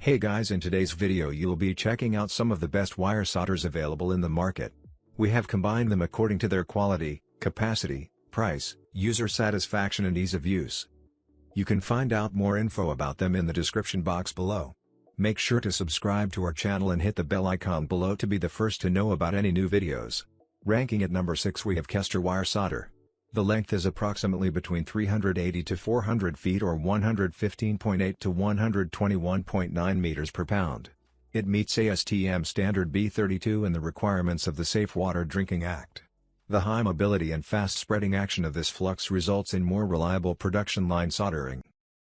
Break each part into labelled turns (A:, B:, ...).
A: Hey guys, in today's video you'll be checking out some of the best wire solders available in the market. We have combined them according to their quality, capacity, price, user satisfaction and ease of use. You can find out more info about them in the description box below. Make sure to subscribe to our channel and hit the bell icon below to be the first to know about any new videos. Ranking at number 6 we have Kester wire solder. The length is approximately between 380 to 400 feet or 115.8 to 121.9 meters per pound. It meets ASTM standard B32 and the requirements of the Safe Water Drinking Act. The high mobility and fast spreading action of this flux results in more reliable production line soldering.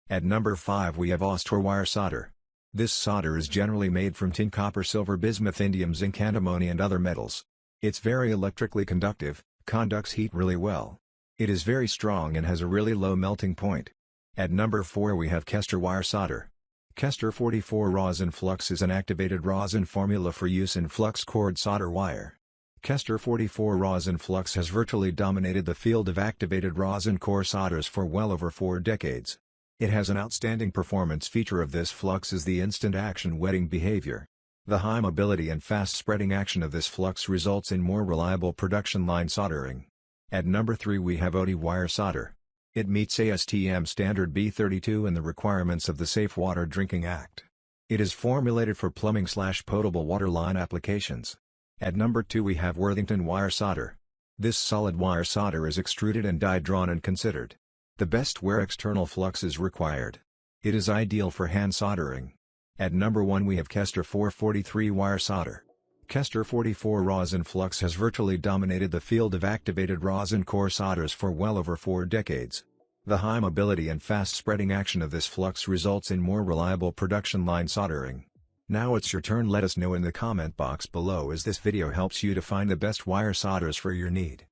A: At number 5 we have AUSTOR wire solder. This solder is generally made from tin, copper, silver, bismuth, indium, zinc, antimony and other metals. It's very electrically conductive, conducts heat really well. It is very strong and has a really low melting point. At number 4 we have Kester wire solder. Kester 44 rosin flux is an activated rosin formula for use in flux-cored solder wire. Kester 44 rosin flux has virtually dominated the field of activated rosin core solders for well over 4 decades. It has an outstanding performance feature of this flux is the instant action wetting behavior. The high mobility and fast spreading action of this flux results in more reliable production line soldering. At number 3 we have oatey wire solder. It meets ASTM standard B32 and the requirements of the Safe Water Drinking Act. It is formulated for plumbing/potable water line applications. At number 2 we have Worthington wire solder. This solid wire solder is extruded and die drawn and considered the best where external flux is required. It is ideal for hand soldering. At number 1 we have Kester 443 wire solder. Kester 44 rosin flux has virtually dominated the field of activated rosin core solders for well over 4 decades. The high mobility and fast spreading action of this flux results in more reliable production line soldering. Now it's your turn. Let us know in the comment box below as this video helps you to find the best wire solders for your need.